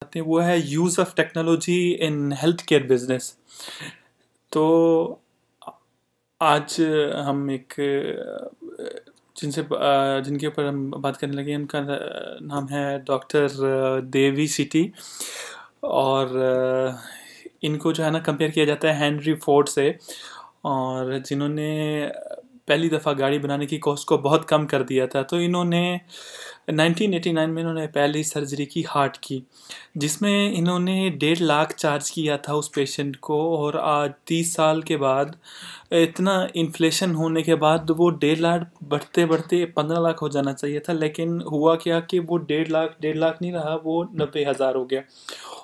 आते हैं वो है use of technology in health care business. तो आज हम एक जिनके ऊपर हम बात करने लगे उनका नाम है डॉक्टर देवी सिटी। और इनको जो है ना कंपेयर किया जाता है हेनरी फोर्ड से, और जिन्होंने पहली दफ़ा गाड़ी बनाने की कॉस्ट को बहुत कम कर दिया था। तो इन्होंने 1989 में इन्होंने पहली सर्जरी की हार्ट की, जिसमें इन्होंने 1.5 लाख चार्ज किया था उस पेशेंट को। और आज 30 साल के बाद इतना इन्फ्लेशन होने के बाद वो 1.5 लाख बढ़ते बढ़ते 15 लाख हो जाना चाहिए था, लेकिन हुआ क्या कि वो 1.5 लाख नहीं रहा, वो 90,000 हो गया।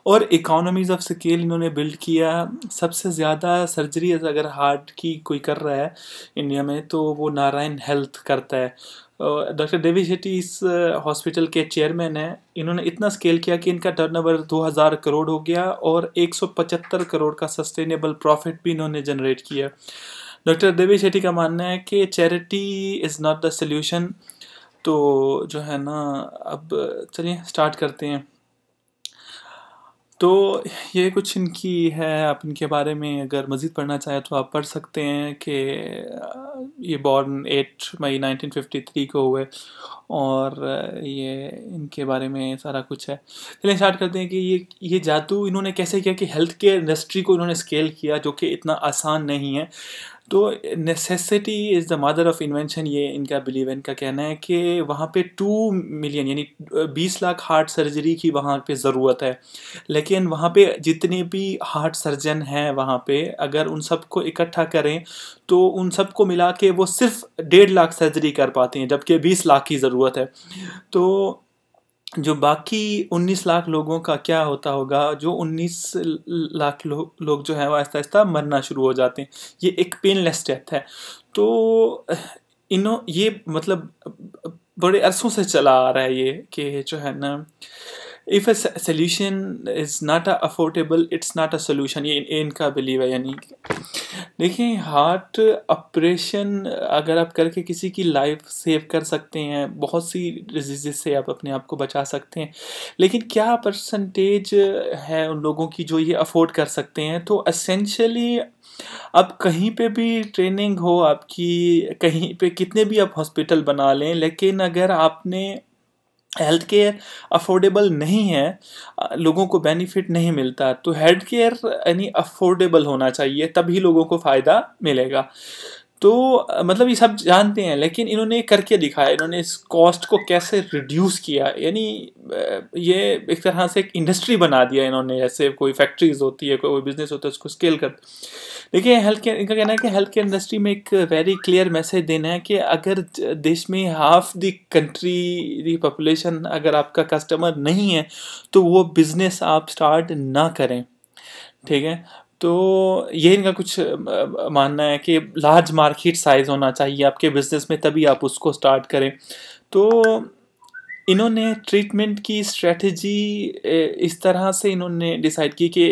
और इकोनॉमीज ऑफ स्केल इन्होंने बिल्ड किया। सबसे ज़्यादा सर्जरी अगर हार्ट की कोई कर रहा है इंडिया में तो वो नारायण हेल्थ करता है। डॉक्टर देवी शेट्टी इस हॉस्पिटल के चेयरमैन हैं। इन्होंने इतना स्केल किया कि इनका टर्नओवर 2000 करोड़ हो गया और 175 करोड़ का सस्टेनेबल प्रॉफिट भी इन्होंने जनरेट किया। डॉक्टर देवी शेट्टी का मानना है कि charity is not the solution. तो जो है ना, अब चलिए स्टार्ट करते हैं। तो ये कुछ इनकी है। आप इनके बारे में अगर मज़ीद पढ़ना चाहें तो आप पढ़ सकते हैं कि ये बॉर्न 8 मई 1953 को हुए, और ये इनके बारे में सारा कुछ है। चलिए स्टार्ट करते हैं कि ये जादू इन्होंने कैसे किया कि हेल्थ केयर इंडस्ट्री को इन्होंने स्केल किया, जो कि इतना आसान नहीं है। तो necessity is the mother of invention, ये इनका बिलीव है। इनका कहना है कि वहाँ पे 2 मिलियन यानी 20 लाख हार्ट सर्जरी की वहाँ पे ज़रूरत है, लेकिन वहाँ पे जितने भी हार्ट सर्जन हैं वहाँ पे अगर उन सबको इकट्ठा करें तो उन सबको मिला के वो सिर्फ 1.5 लाख सर्जरी कर पाते हैं, जबकि 20 लाख की ज़रूरत है। तो जो बाकी 19 लाख लोगों का क्या होता होगा? जो 19 लाख लोग जो हैं वो आहिस्ता आहिस्ता मरना शुरू हो जाते हैं। ये एक पेनलेस डेथ है। तो ये मतलब बड़े अरसों से चला आ रहा है ये कि जो है ना, if a solution is not affordable it's not a solution, ये इनका बिलीव है। यानी देखिए, हार्ट ऑपरेशन अगर आप करके किसी की लाइफ सेव कर सकते हैं, बहुत सी डिजीज़ से आप अपने आप को बचा सकते हैं, लेकिन क्या परसेंटेज है उन लोगों की जो ये अफोर्ड कर सकते हैं? तो एसेंशियली अब कहीं पे भी ट्रेनिंग हो आपकी, कहीं पे कितने भी आप हॉस्पिटल बना लें, लेकिन अगर आपने हेल्थ केयर अफोर्डेबल नहीं है, लोगों को बेनिफिट नहीं मिलता, तो हेल्थ केयर यानी अफोर्डेबल होना चाहिए, तभी लोगों को फ़ायदा मिलेगा। तो मतलब ये सब जानते हैं, लेकिन इन्होंने करके दिखाया। इन्होंने इस कॉस्ट को कैसे रिड्यूस किया, यानी ये एक तरह से एक इंडस्ट्री बना दिया इन्होंने। जैसे कोई फैक्ट्रीज होती है, कोई बिजनेस होता है, उसको स्केल कर। देखिए, हेल्थ केयर, इनका कहना है कि हेल्थ केयर इंडस्ट्री में एक वेरी क्लियर मैसेज देना है कि अगर देश में half the country the population अगर आपका कस्टमर नहीं है तो वो बिजनेस आप स्टार्ट ना करें। ठीक है, तो ये इनका कुछ मानना है कि लार्ज मार्केट साइज होना चाहिए आपके बिजनेस में, तभी आप उसको स्टार्ट करें। तो इन्होंने ट्रीटमेंट की स्ट्रेटजी इस तरह से इन्होंने डिसाइड की कि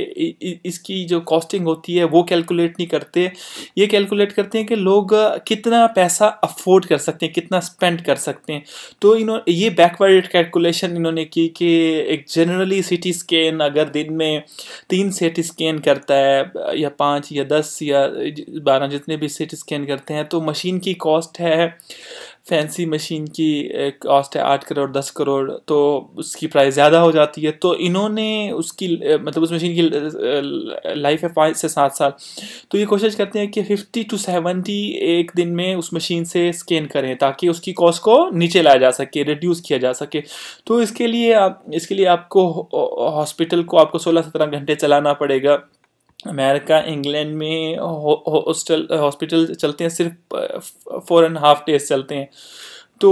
इसकी जो कॉस्टिंग होती है वो कैलकुलेट नहीं करते। ये कैलकुलेट करते हैं कि लोग कितना पैसा अफोर्ड कर सकते हैं, कितना स्पेंड कर सकते हैं। तो ये बैकवर्ड कैलकुलेशन इन्होंने की कि एक जनरली सीटी स्कैन अगर दिन में 3 सीटी स्कैन करता है, या 5 या 10 या 12, जितने भी सीटी स्कैन करते हैं, तो मशीन की कॉस्ट है, फैंसी मशीन की कॉस्ट है 8 करोड़ 10 करोड़, तो उसकी प्राइस ज़्यादा हो जाती है। तो इन्होंने उसकी मतलब उस मशीन की लाइफ है 5 से 7 साल। तो ये कोशिश करते हैं कि 50 to 70 एक दिन में उस मशीन से स्कैन करें, ताकि उसकी कॉस्ट को नीचे लाया जा सके, रिड्यूस किया जा सके। तो इसके लिए आपको हॉस्पिटल को आपको 16-17 घंटे चलाना पड़ेगा। अमेरिका, इंग्लैंड में हॉस्पिटल चलते हैं सिर्फ 4.5 days चलते हैं। तो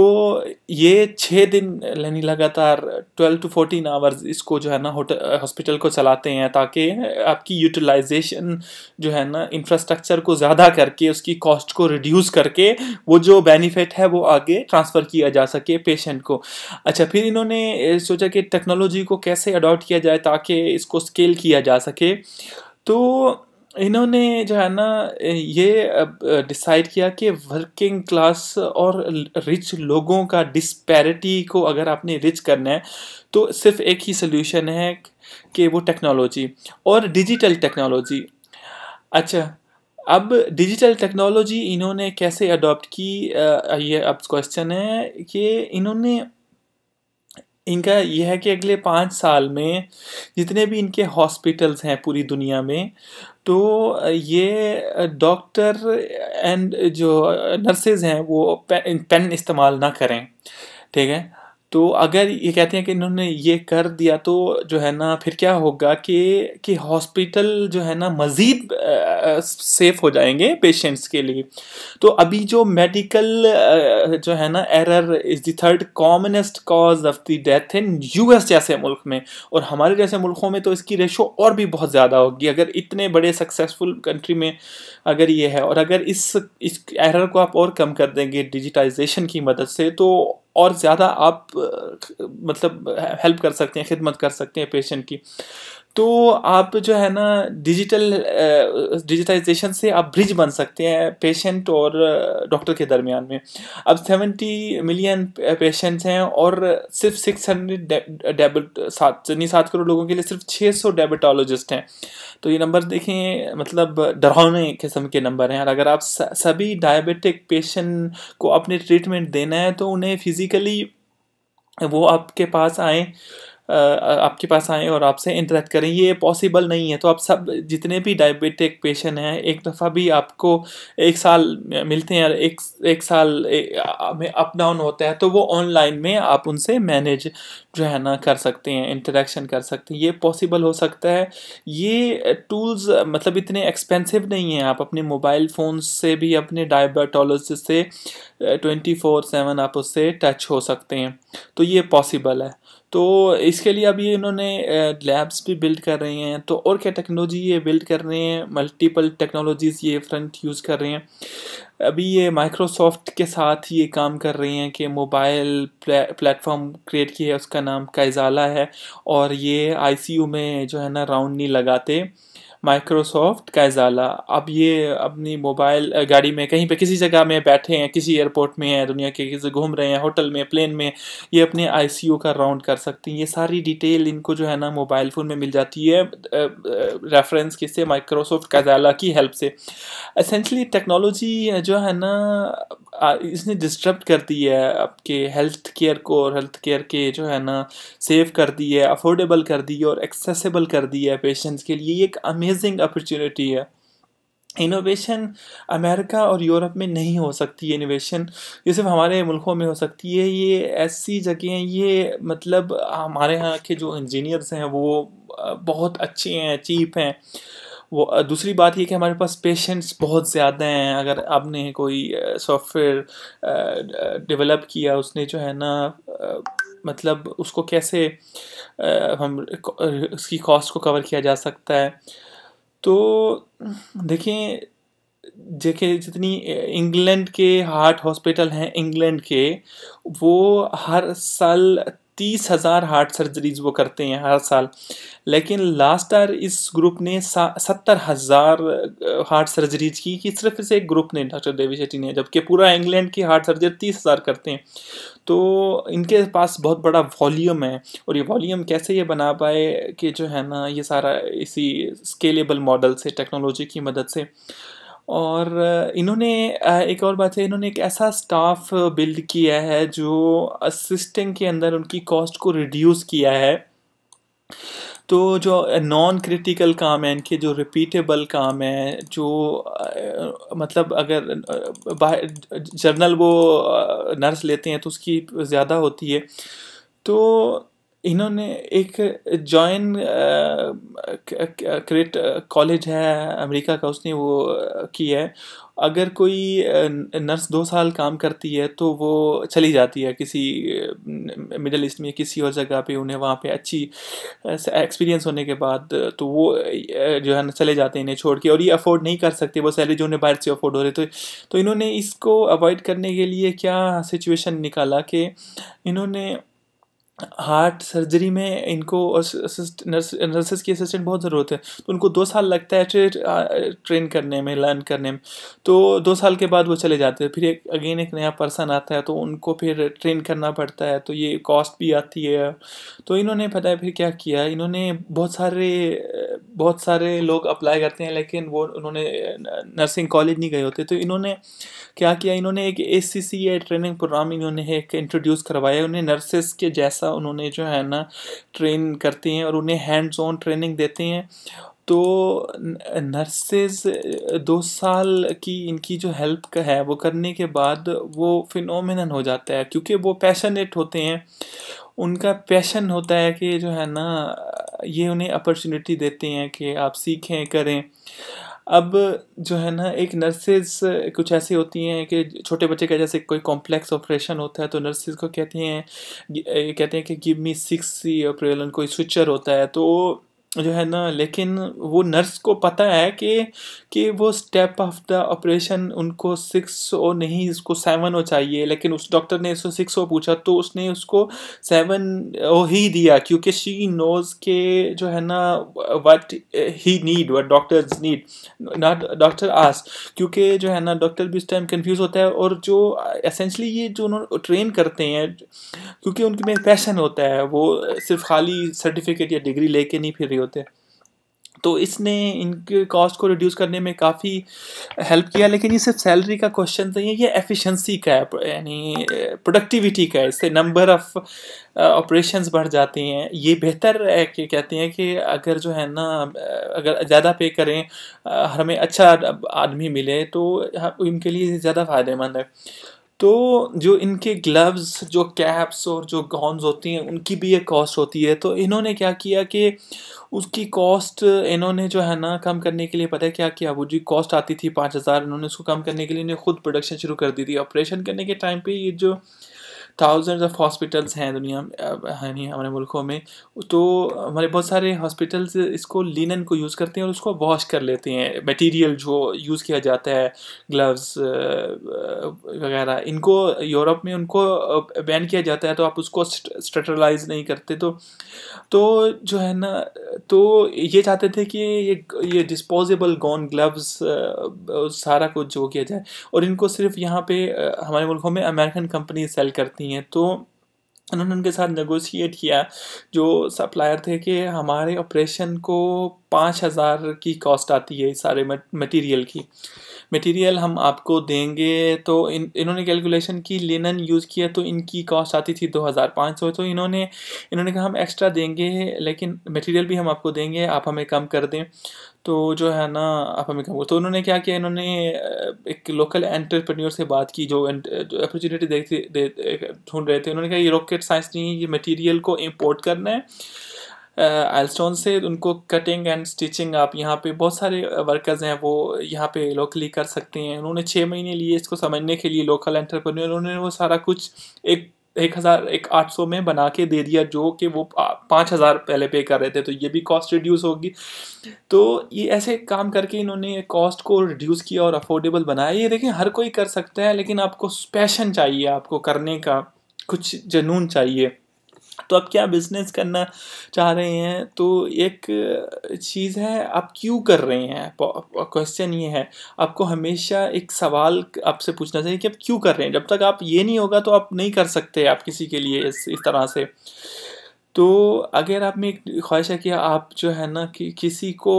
ये 6 दिन यानी लगातार 12 to 14 आवर्स इसको जो है ना हॉस्पिटल को चलाते हैं, ताकि आपकी यूटिलाइजेशन जो है ना इंफ्रास्ट्रक्चर को ज़्यादा करके उसकी कॉस्ट को रिड्यूस करके वो जो बेनिफिट है वो आगे ट्रांसफ़र किया जा सके पेशेंट को। अच्छा, फिर इन्होंने सोचा कि टेक्नोलॉजी को कैसे अडॉप्ट किया जाए ताकि इसको स्केल किया जा सके। तो इन्होंने जो है ना ये डिसाइड किया कि वर्किंग क्लास और रिच लोगों का डिस्पैरिटी को अगर आपने रिच करना है तो सिर्फ एक ही सोल्यूशन है कि वो टेक्नोलॉजी और डिजिटल टेक्नोलॉजी। अच्छा, अब डिजिटल टेक्नोलॉजी इन्होंने कैसे अडॉप्ट की, ये अब क्वेश्चन है कि इन्होंने, इनका यह है कि अगले 5 साल में जितने भी इनके हॉस्पिटल्स हैं पूरी दुनिया में, तो ये डॉक्टर एंड जो नर्सेज हैं वो पेन इस्तेमाल ना करें, ठीक है। तो अगर ये कहते हैं कि इन्होंने ये कर दिया तो जो है ना फिर क्या होगा कि हॉस्पिटल जो है ना मज़ीद सेफ हो जाएंगे पेशेंट्स के लिए। तो अभी जो मेडिकल जो है ना error is the third commonest cause of the death in US जैसे मुल्क में, और हमारे जैसे मुल्कों में तो इसकी रेशो और भी बहुत ज़्यादा होगी। अगर इतने बड़े सक्सेसफुल कंट्री में अगर ये है, और अगर इस एरर को आप और कम कर देंगे डिजिटाइजेशन की मदद से, तो और ज़्यादा आप मतलब हेल्प कर सकते हैं, खिदमत कर सकते हैं पेशेंट की। तो आप जो है ना डिजिटाइजेशन से आप ब्रिज बन सकते हैं पेशेंट और डॉक्टर के दरमियान में। अब 70 मिलियन पेशेंट्स हैं और सिर्फ 600 7 करोड़ लोगों के लिए सिर्फ 600 डायबिटोलॉजिस्ट हैं। तो ये नंबर देखें, मतलब डरावने किस्म के नंबर हैं। और अगर आप सभी डायबिटिक पेशेंट को अपने ट्रीटमेंट देना है तो उन्हें फिज़िकली वो आपके पास आए और आपसे इंटरेक्ट करें, ये पॉसिबल नहीं है। तो आप सब जितने भी डायबिटिक पेशेंट हैं, एक दफ़ा भी आपको 1 साल मिलते हैं, एक साल में अप डाउन होता है, तो वो ऑनलाइन में आप उनसे मैनेज जो है ना कर सकते हैं, इंटरेक्शन कर सकते हैं, ये पॉसिबल हो सकता है। ये टूल्स मतलब इतने एक्सपेंसिव नहीं हैं, आप अपने मोबाइल फ़ोन से भी अपने डायबिटोलॉजिस्ट से 24/7 आप उससे टच हो सकते हैं, तो ये पॉसिबल है। तो इसके लिए अभी इन्होंने लैब्स भी बिल्ड कर रहे हैं। तो और क्या टेक्नोलॉजी ये बिल्ड कर रहे हैं, मल्टीपल टेक्नोलॉजीज़ ये फ्रंट यूज़ कर रहे हैं। अभी ये माइक्रोसॉफ्ट के साथ ये काम कर रही हैं कि मोबाइल प्लेटफॉर्म क्रिएट किया है, उसका नाम काइजाला है, और ये आईसीयू में जो है ना राउंड नहीं लगाते, माइक्रोसॉफ्ट काइजाला। अब ये अपनी मोबाइल गाड़ी में कहीं पे किसी जगह में बैठे हैं, किसी एयरपोर्ट में हैं, दुनिया के किसी घूम रहे हैं, होटल में, प्लेन में, ये अपने आईसीयू का राउंड कर सकती हैं। ये सारी डिटेल इनको जो है ना मोबाइल फ़ोन में मिल जाती है, रेफरेंस किससे, माइक्रोसॉफ्ट काइजाला की हेल्प से। एसेंशली टेक्नोलॉजी जो है ना इसने डिस्टर्ब कर दी है आपके हेल्थ केयर को, और हेल्थ केयर के जो है ना सेव कर दी है, अफोर्डेबल कर दी है और एक्सेसिबल कर दी है पेशेंट्स के लिए। ये एक अमेजिंग अपॉर्चुनिटी है। इनोवेशन अमेरिका और यूरोप में नहीं हो सकती है, इनोवेशन ये सिर्फ हमारे मुल्कों में हो सकती है। ये ऐसी जगह हैं, ये मतलब हमारे यहाँ के जो इंजीनियर्स हैं वो बहुत अच्छे हैं, चीप हैं। वो दूसरी बात ये कि हमारे पास पेशेंट्स बहुत ज़्यादा हैं। अगर आपने कोई सॉफ्टवेयर डेवलप किया, उसने जो है ना मतलब उसको कैसे हम उसकी कॉस्ट को कवर किया जा सकता है। तो देखिए देखिए जितनी इंग्लैंड के हार्ट हॉस्पिटल हैं इंग्लैंड के, वो हर साल 30,000 हार्ट सर्जरीज वो करते हैं हर साल। लेकिन लास्ट ईयर इस ग्रुप ने 70,000 हार्ट सर्जरीज की सिर्फ इस एक ग्रुप ने, डॉक्टर देवी शेट्टी ने, जबकि पूरा इंग्लैंड की हार्ट सर्जरी 30,000 करते हैं। तो इनके पास बहुत बड़ा वॉल्यूम है, और ये वॉल्यूम कैसे ये बना पाए कि जो है ना ये सारा इसी स्केलेबल मॉडल से, टेक्नोलॉजी की मदद से। और इन्होंने एक और बात है, इन्होंने एक ऐसा स्टाफ बिल्ड किया है जो असिस्टिंग के अंदर उनकी कॉस्ट को रिड्यूस किया है। तो जो नॉन क्रिटिकल काम है इनके, जो रिपीटेबल काम है, जो मतलब अगर जर्नल वो नर्स लेते हैं तो उसकी ज़्यादा होती है। तो इन्होंने एक जॉइन क्रेट कॉलेज है अमेरिका का, उसने वो किया है। अगर कोई नर्स 2 साल काम करती है तो वो चली जाती है किसी मिडल ईस्ट में किसी और जगह पे, उन्हें वहाँ पे अच्छी एक्सपीरियंस होने के बाद तो वो जो है ना चले जाते हैं इन्हें छोड़ के, और ये अफोर्ड नहीं कर सकते वो सैलरी जो उन्हें बाहर से अफोर्ड हो रहे। तो इन्होंने इसको अवॉइड करने के लिए क्या सिचुएशन निकाला कि इन्होंने हार्ट सर्जरी में इनको नर्सेस की असिस्टेंट बहुत ज़रूरत है, तो उनको 2 साल लगता है ट्रेन करने में, लर्न करने में। तो 2 साल के बाद वो चले जाते हैं, फिर एक नया पर्सन आता है तो उनको फिर ट्रेन करना पड़ता है, तो ये कॉस्ट भी आती है। तो इन्होंने पता है फिर क्या किया, इन्होंने बहुत सारे लोग अप्लाई करते हैं, लेकिन वो उन्होंने नर्सिंग कॉलेज नहीं गए होते, तो इन्होंने क्या किया, इन्होंने एक ACCA ट्रेनिंग प्रोग्राम इन्होंने एक इंट्रोड्यूस करवाया। उन्हें नर्सेस के जैसा उन्होंने जो है ना ट्रेन करते हैं और उन्हें हैंड्स ऑन ट्रेनिंग देते हैं। तो नर्सेज 2 साल की इनकी जो हेल्प का है वो करने के बाद वो फिनोमिनन हो जाता है, क्योंकि वो पैशनेट होते हैं। उनका पैशन होता है कि जो है ना ये उन्हें अपॉर्चुनिटी देते हैं कि आप सीखें करें। अब जो है ना एक नर्सेज कुछ ऐसी होती हैं कि छोटे बच्चे का जैसे कोई कॉम्प्लेक्स ऑपरेशन होता है तो नर्सेज को कहते हैं कि गिव मी 6 अप्रैल, कोई स्विचर होता है तो जो है ना, लेकिन वो नर्स को पता है कि वो स्टेप ऑफ द ऑपरेशन उनको 6 नहीं, उसको 7 चाहिए, लेकिन उस डॉक्टर ने उसको 6 पूछा तो उसने उसको 7 ही दिया, क्योंकि शी नोज के जो है ना what he need, what doctors need, not doctor ask. क्योंकि जो है ना डॉक्टर भी उस टाइम कंफ्यूज होता है, और जो एसेंशली ये जो उन्होंने ट्रेन करते हैं, क्योंकि उनके में पैशन होता है, वो सिर्फ खाली सर्टिफिकेट या डिग्री लेके नहीं फिर रहे होते। तो इसने इनके कॉस्ट को रिड्यूस करने में काफ़ी हेल्प किया। लेकिन ये सिर्फ सैलरी का क्वेश्चन नहीं है, ये एफिशिएंसी का है, यानी प्रोडक्टिविटी का है। इससे नंबर ऑफ ऑपरेशंस बढ़ जाते हैं। ये बेहतर है कि कहते हैं कि अगर जो है ना अगर ज़्यादा पे करें, हमें अच्छा आदमी मिले तो इनके लिए ज़्यादा फ़ायदेमंद है। तो जो इनके ग्लव्स, जो कैप्स और जो गाउन्स होती हैं, उनकी भी एक कॉस्ट होती है। तो इन्होंने क्या किया कि उसकी कॉस्ट इन्होंने जो है ना कम करने के लिए पता है क्या किया, वो जो कॉस्ट आती थी 5,000, इन्होंने उसको कम करने के लिए इन्हें खुद प्रोडक्शन शुरू कर दी थी। ऑपरेशन करने के टाइम पे ये जो थाउजेंड्स ऑफ हॉस्पिटल्स हैं दुनिया में, है नहीं हमारे मुल्कों में, तो हमारे बहुत सारे हॉस्पिटल्स इसको लिनन को यूज़ करते हैं और उसको वॉश कर लेते हैं। मटेरियल जो यूज़ किया जाता है, ग्लव्स वगैरह, इनको यूरोप में उनको बैन किया जाता है, तो आप उसको स्टरलाइज नहीं करते। तो जो है ना, तो ये चाहते थे कि ये डिस्पोजेबल गॉन ग्लव्स सारा कुछ जो किया जाए, और इनको सिर्फ यहाँ पे हमारे मुल्कों में अमेरिकन कंपनी सेल करती हैं। तो उन्होंने उनके साथ नेगोशिएट किया, जो सप्लायर थे, कि हमारे ऑपरेशन को 5,000 की कॉस्ट आती है इस सारे मटेरियल की। मटेरियल हम आपको देंगे, तो इन्होंने कैलकुलेशन की, लिनन यूज़ किया तो इनकी कॉस्ट आती थी 2,500। तो इन्होंने कहा हम एक्स्ट्रा देंगे, लेकिन मटेरियल भी हम आपको देंगे, आप हमें कम कर दें। तो जो है ना आप हमें कम, तो उन्होंने क्या किया, इन्होंने एक लोकल एंटरप्रेन्योर से बात की जो अपॉर्चुनिटी ढूंढ रहे थे। उन्होंने कहा ये रॉकेट साइंस नहीं है, ये मटेरियल को इंपोर्ट करना है आइलस्टोन से, उनको कटिंग एंड स्टिचिंग आप यहाँ पे बहुत सारे वर्कर्स हैं वो यहाँ पे लोकली कर सकते हैं। उन्होंने 6 महीने लिए इसको समझने के लिए, लोकल एंटरप्रेन्योर, उन्होंने वो सारा कुछ 800 में बना के दे दिया, जो कि वो 5,000 पहले पे कर रहे थे, तो ये भी कॉस्ट रिड्यूस होगी। तो ये ऐसे काम करके इन्होंने कॉस्ट को रिड्यूस किया और अफोर्डेबल बनाया। ये देखें हर कोई कर सकता है, लेकिन आपको पैशन चाहिए, आपको करने का कुछ जुनून चाहिए। तो आप क्या बिजनेस करना चाह रहे हैं, तो एक चीज़ है आप क्यों कर रहे हैं। क्वेश्चन ये है, आपको हमेशा एक सवाल आपसे पूछना चाहिए कि आप क्यों कर रहे हैं। जब तक आप ये नहीं होगा तो आप नहीं कर सकते आप किसी के लिए इस तरह से। तो अगर आप में एक ख्वाहिश है कि आप जो है ना कि किसी को,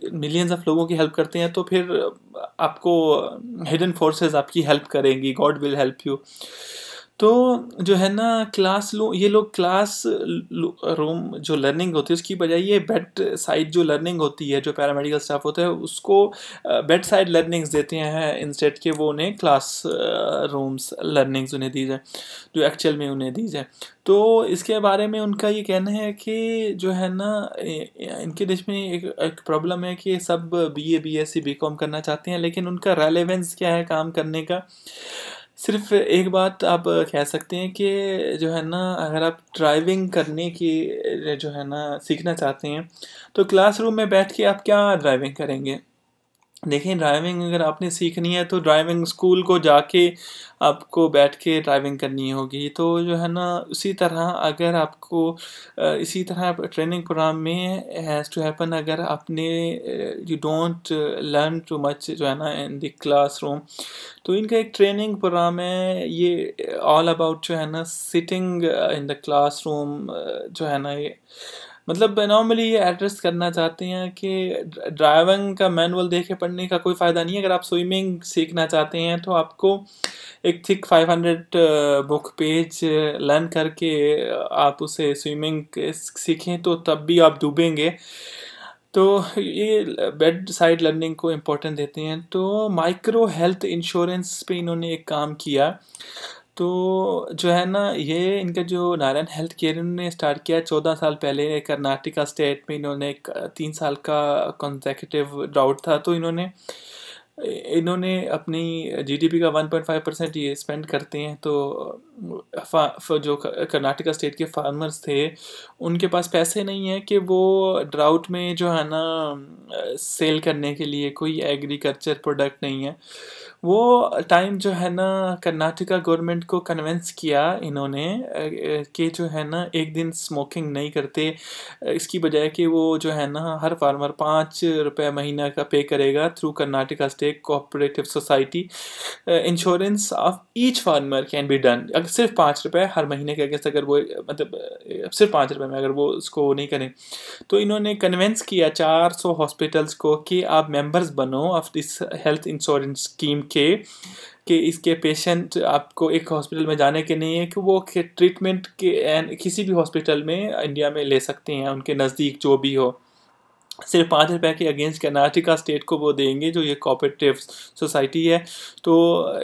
मिलियंस ऑफ लोगों की हेल्प करते हैं, तो फिर आपको हिडन फोर्सेस आपकी हेल्प करेंगी, गॉड विल हेल्प यू। तो जो है ना ये लोग क्लास रूम जो लर्निंग होती है उसकी बजाय ये बेड साइड जो लर्निंग होती है, जो पैरामेडिकल स्टाफ होता है उसको बेड साइड लर्निंग्स देते हैं, इंस्टेड के वो उन्हें क्लास रूम्स लर्निंग्स उन्हें दी जाए, जो एक्चुअल में उन्हें दी जाए। तो इसके बारे में उनका ये कहना है कि जो है ना इनके देश में एक प्रॉब्लम है कि सब BA BSc BCom करना चाहते हैं, लेकिन उनका रेलेवेंस क्या है काम करने का। सिर्फ एक बात आप कह सकते हैं कि जो है ना अगर आप ड्राइविंग करने की जो है ना सीखना चाहते हैं, तो क्लासरूम में बैठ के आप क्या ड्राइविंग करेंगे। देखिए, ड्राइविंग अगर आपने सीखनी है तो ड्राइविंग स्कूल को जाके आपको बैठ के ड्राइविंग करनी होगी। तो जो है ना, उसी तरह अगर आपको इसी तरह ट्रेनिंग प्रोग्राम में हैज़ टू हैपन, अगर आपने you don't learn too much जो है ना इन द क्लासरूम, तो इनका एक ट्रेनिंग प्रोग्राम है, ये ऑल अबाउट जो है ना सिटिंग इन द क्लासरूम, जो है ना ये मतलब नॉर्मली ये एड्रेस करना चाहते हैं कि ड्राइविंग का मैनुअल देख के पढ़ने का कोई फ़ायदा नहीं है। अगर आप स्विमिंग सीखना चाहते हैं तो आपको एक थिक 500 बुक पेज लर्न करके आप उसे स्विमिंग सीखें, तो तब भी आप डूबेंगे। तो ये बेड साइड लर्निंग को इम्पोर्टेंस देते हैं। तो माइक्रो हेल्थ इंश्योरेंस पे इन्होंने एक काम किया। तो जो है ना, ये इनका जो नारायण हेल्थ केयर इन्होंने स्टार्ट किया 14 साल पहले कर्नाटका स्टेट में। इन्होंने एक 3 साल का कंसेक्यूटिव ड्राउट था, तो इन्होंने इन्होंने अपनी जीडीपी का 1.5% ये स्पेंड करते हैं। तो जो कर्नाटका स्टेट के फार्मर्स थे, उनके पास पैसे नहीं है कि वो ड्राउट में जो है ना सेल करने के लिए कोई एग्रीकल्चर प्रोडक्ट नहीं है। वो टाइम जो है ना कर्नाटका गवर्नमेंट को कन्विंस किया इन्होंने कि जो है ना एक दिन स्मोकिंग नहीं करते, इसकी बजाय कि वो जो है ना हर फार्मर 5 रुपये महीना का पे करेगा through Karnataka state cooperative society. Insurance of each farmer can be done. अगर सिर्फ 5 रुपये हर महीने के अगेंस्ट, अगर वो मतलब सिर्फ 5 रुपये में अगर वो उसको नहीं करें, तो इन्होंने कन्विंस किया 400 हॉस्पिटल्स को कि आप मेंबर्स बनो of this health insurance scheme के, कि इसके पेशेंट आपको एक हॉस्पिटल में जाने के नहीं है, कि वो ट्रीटमेंट के किसी भी हॉस्पिटल में इंडिया में ले सकते हैं, उनके नज़दीक जो भी हो। सिर्फ 5 रुपये के अगेंस्ट कर्नाटका स्टेट को वो देंगे, जो ये कोऑपरेटिव सोसाइटी है। तो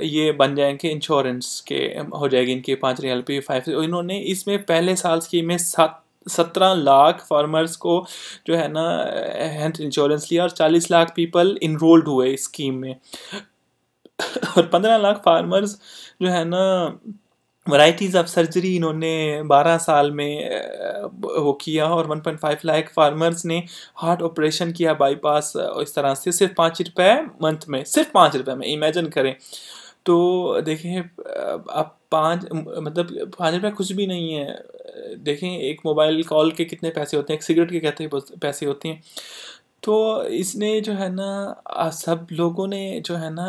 ये बन जाएंगे इंश्योरेंस के, हो जाएगी इनकी 5 रियल पे 5। इन्होंने इसमें पहले साल स्कीम में 17 लाख फार्मर्स को जो है ना हेल्थ इंश्योरेंस लिया, और 40 लाख पीपल इनरोल्ड हुए इस स्कीम में। और 15 लाख फार्मर्स जो है ना वैराइटीज़ ऑफ सर्जरी इन्होंने 12 साल में वो किया। और 1.5 लाख फार्मर्स ने हार्ट ऑपरेशन किया, बाईपास, इस तरह से सिर्फ 5 रुपये मंथ में, सिर्फ 5 रुपये में, इमेजिन करें। तो देखिए, आप 5 मतलब 5 रुपये कुछ भी नहीं है। देखें, एक मोबाइल कॉल के कितने पैसे होते हैं, एक सिगरेट के कितने पैसे होते हैं। तो इसने जो है ना सब लोगों ने जो है ना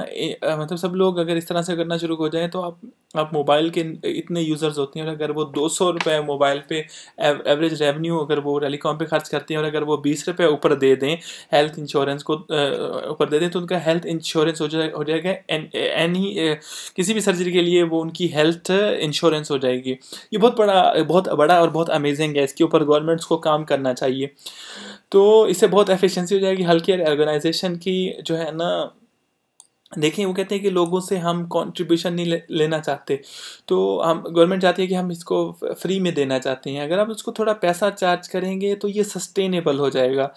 मतलब सब लोग अगर इस तरह से करना शुरू हो जाएं, तो आप मोबाइल के इतने यूज़र्स होते हैं, और अगर वो 200 रुपये मोबाइल पे एवरेज रेवेन्यू अगर वो टेलीकॉम पे खर्च करते हैं, और अगर वो 20 रुपये ऊपर दे दें हेल्थ इंश्योरेंस को ऊपर दे दें, तो उनका हेल्थ इंश्योरेंस हो जाएगा। एनी किसी भी सर्जरी के लिए वो उनकी हेल्थ इंश्योरेंस हो जाएगी। ये बहुत बड़ा और बहुत अमेजिंग है। इसके ऊपर गवर्नमेंट्स को काम करना चाहिए। तो इससे बहुत एफिशिएंसी हो जाएगी हेल्थ केयर ऑर्गेनाइजेशन की, जो है ना। देखिए, वो कहते हैं कि लोगों से हम कंट्रीब्यूशन नहीं लेना चाहते, तो हम गवर्नमेंट चाहती है कि हम इसको फ्री में देना चाहते हैं। अगर आप उसको थोड़ा पैसा चार्ज करेंगे तो ये सस्टेनेबल हो जाएगा,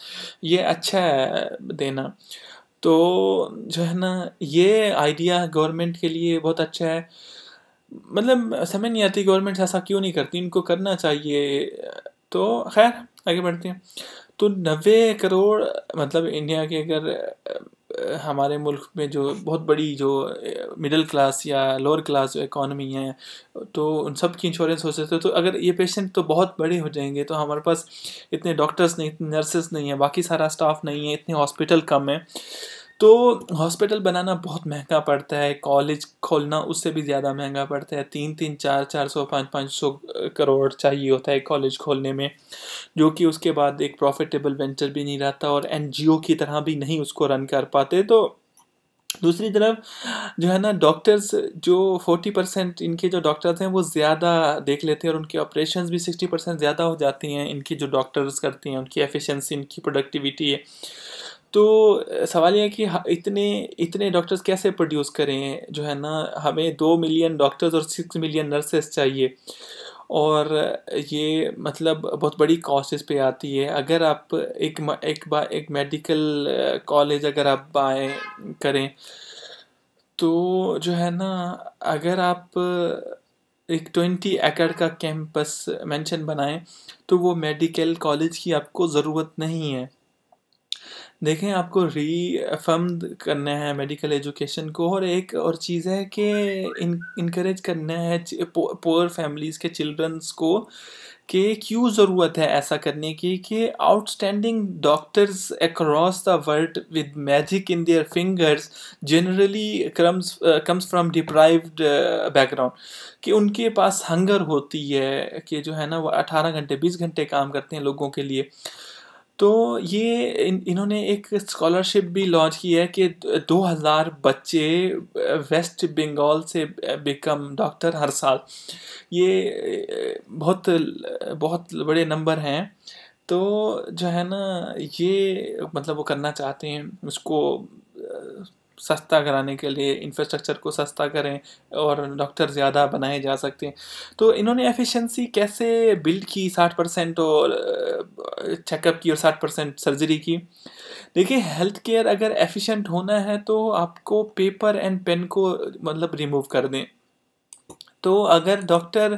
ये अच्छा है देना। तो जो है ना, ये आइडिया गवर्नमेंट के लिए बहुत अच्छा है। मतलब समझ नहीं आती गवर्नमेंट ऐसा क्यों नहीं करती, इनको करना चाहिए। तो खैर, आगे बढ़ते हैं। तो 90 करोड़ मतलब इंडिया के, अगर हमारे मुल्क में जो बहुत बड़ी जो मिडिल क्लास या लोअर क्लास जो इकॉनमी है, तो उन सब की इंश्योरेंस हो सकते। तो अगर ये पेशेंट तो बहुत बड़े हो जाएंगे, तो हमारे पास इतने डॉक्टर्स नहीं, इतने नर्सेस नहीं है, बाकी सारा स्टाफ नहीं है, इतने हॉस्पिटल कम है। तो हॉस्पिटल बनाना बहुत महंगा पड़ता है, कॉलेज खोलना उससे भी ज़्यादा महंगा पड़ता है। 3-3, 400, 500 करोड़ चाहिए होता है कॉलेज खोलने में, जो कि उसके बाद एक प्रॉफिटेबल वेंचर भी नहीं रहता, और एनजीओ की तरह भी नहीं उसको रन कर पाते। तो दूसरी तरफ जो है ना, डॉक्टर्स जो 40% इनके जो डॉक्टर्स हैं वो ज़्यादा देख लेते हैं, और उनके ऑपरेशंस भी 60% ज़्यादा हो जाती हैं इनकी जो डॉक्टर्स करती हैं, उनकी एफिशिएंसी, इनकी प्रोडक्टिविटी है। तो सवाल ये है कि इतने इतने डॉक्टर्स कैसे प्रोड्यूस करें, जो है ना। हमें 2 मिलियन डॉक्टर्स और 6 मिलियन नर्सेस चाहिए, और ये मतलब बहुत बड़ी कॉस्ट इस पे आती है। अगर आप एक मेडिकल कॉलेज अगर आप बाय करें, तो जो है ना, अगर आप एक 20 एकड़ का कैंपस मेंशन बनाएं, तो वो मेडिकल कॉलेज की आपको ज़रूरत नहीं है। देखें, आपको रीफंड करना है मेडिकल एजुकेशन को, और एक और चीज़ है कि इनकरेज करना है पुअर फैमिलीज़ के चिल्ड्रंस को कि क्यों ज़रूरत है ऐसा करने की, कि outstanding doctors across the world with magic in their fingers generally comes from deprived background, कि उनके पास हंगर होती है कि जो है ना वो 18 घंटे 20 घंटे काम करते हैं लोगों के लिए। तो ये इन्होंने एक स्कॉलरशिप भी लॉन्च की है कि 2000 बच्चे वेस्ट बंगाल से बिकम डॉक्टर हर साल। ये बहुत बहुत बड़े नंबर हैं। तो जो है ना, ये मतलब वो करना चाहते हैं उसको सस्ता कराने के लिए, इंफ्रास्ट्रक्चर को सस्ता करें और डॉक्टर ज़्यादा बनाए जा सकते हैं। तो इन्होंने एफिशिएंसी कैसे बिल्ड की, 60% और चेकअप की और 60% सर्जरी की। देखिए, हेल्थ केयर अगर एफिशिएंट होना है तो आपको पेपर एंड पेन को मतलब रिमूव कर दें। तो अगर डॉक्टर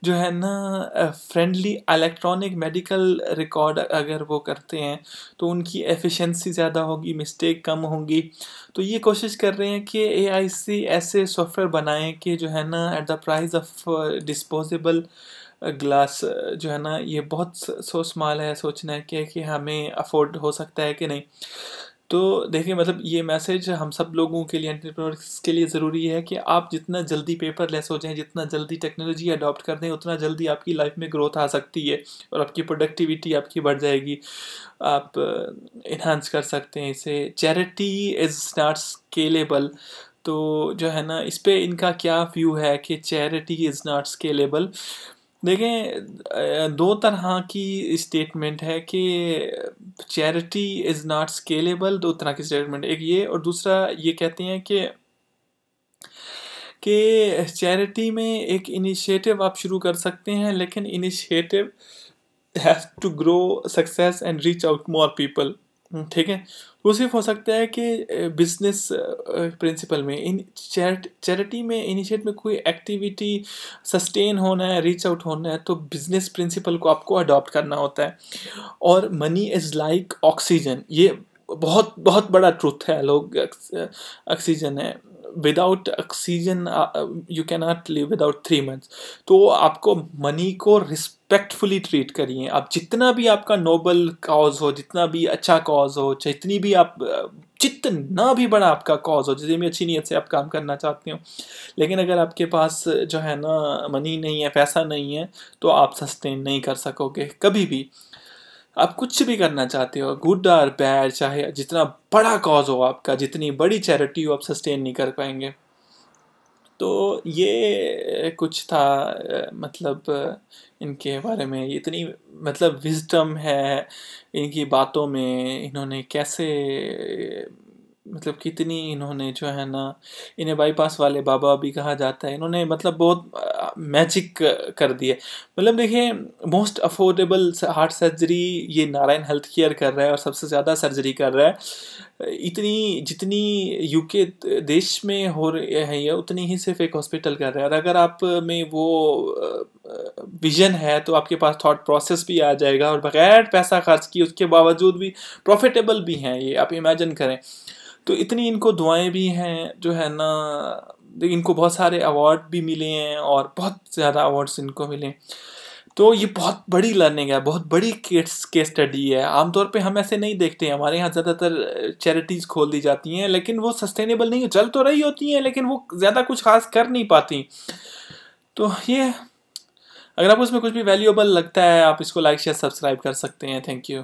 जो है ना फ्रेंडली इलेक्ट्रॉनिक मेडिकल रिकॉर्ड अगर वो करते हैं तो उनकी एफिशिएंसी ज़्यादा होगी, मिस्टेक कम होंगी। तो ये कोशिश कर रहे हैं कि एआईसी ऐसे सॉफ्टवेयर बनाएं कि जो है ना at the price of disposable glass, जो है ना ये बहुत सो स्मॉल है, सोचना है कि हमें अफोर्ड हो सकता है कि नहीं। तो देखिए, मतलब ये मैसेज हम सब लोगों के लिए, एंटरप्रेन्योर्स के लिए ज़रूरी है कि आप जितना जल्दी पेपरलेस हो जाएं, जितना जल्दी टेक्नोलॉजी अडॉप्ट कर दें, उतना जल्दी आपकी लाइफ में ग्रोथ आ सकती है और आपकी प्रोडक्टिविटी आपकी बढ़ जाएगी। आप इन्हांस कर सकते हैं इसे। Charity is not scalable. तो जो है ना, इस पे इनका क्या व्यू है कि चैरिटी इज़ नॉट स्केलेबल। देखें, दो तरह की स्टेटमेंट है कि चैरिटी इज़ नॉट स्केलेबल। दो तरह की स्टेटमेंट, एक ये और दूसरा ये कहते हैं कि चैरिटी में एक इनिशिएटिव आप शुरू कर सकते हैं, लेकिन initiative has to grow success and reach out more people. ठीक है, वो सिर्फ हो सकता है कि बिजनेस प्रिंसिपल में। इन चैरिटी में, इनिशिएट में कोई एक्टिविटी सस्टेन होना है, रीच आउट होना है, तो बिजनेस प्रिंसिपल को आपको अडॉप्ट करना होता है। और मनी इज़ लाइक ऑक्सीजन, ये बहुत बहुत बड़ा ट्रुथ है। लोग ऑक्सीजन है, without oxygen you can not live without 3 months। तो आपको मनी को रिस्पेक्टफुली ट्रीट करिए। आप जितना भी आपका नोबल कॉज हो, जितना भी अच्छा कॉज हो, जितनी भी आप जितना भी बड़ा आपका कॉज हो, जितनी भी अच्छी नीयत से आप काम करना चाहते हो, लेकिन अगर आपके पास जो है ना मनी नहीं है, पैसा नहीं है, तो आप सस्टेन नहीं कर सकोगे कभी भी। आप कुछ भी करना चाहते हो, गुड और बैड, चाहे जितना बड़ा कॉज हो आपका, जितनी बड़ी चैरिटी हो, आप सस्टेन नहीं कर पाएंगे। तो ये कुछ था मतलब इनके बारे में। ये इतनी मतलब विजडम है इनकी बातों में। इन्होंने कैसे मतलब कितनी इन्होंने जो है ना, इन्हें बाईपास वाले बाबा भी कहा जाता है। इन्होंने मतलब बहुत मैजिक कर दिए। मतलब देखिए, मोस्ट अफोर्डेबल हार्ट सर्जरी ये नारायण हेल्थ केयर कर रहा है और सबसे ज़्यादा सर्जरी कर रहा है। इतनी जितनी यूके देश में हो रही है ये, उतनी ही सिर्फ एक हॉस्पिटल कर रहा है। और अगर आप में वो विजन है तो आपके पास थॉट प्रोसेस भी आ जाएगा, और बगैर पैसा खर्च किए उसके बावजूद भी प्रॉफिटेबल भी हैं ये, आप इमेजिन करें। तो इतनी इनको दुआएं भी हैं जो है ना, इनको बहुत सारे अवार्ड भी मिले हैं और बहुत ज़्यादा अवार्ड्स इनको मिले। तो ये बहुत बड़ी लर्निंग है, बहुत बड़ी केस स्टडी है। आमतौर पे हम ऐसे नहीं देखते हैं। हमारे यहाँ ज़्यादातर चैरिटीज़ खोल दी जाती हैं, लेकिन वो सस्टेनेबल नहीं, चल तो रही होती हैं लेकिन वो ज़्यादा कुछ खास कर नहीं पाती। तो ये, अगर आपको इसमें कुछ भी वैल्यूएबल लगता है, आप इसको लाइक शेयर सब्सक्राइब कर सकते हैं। Thank you.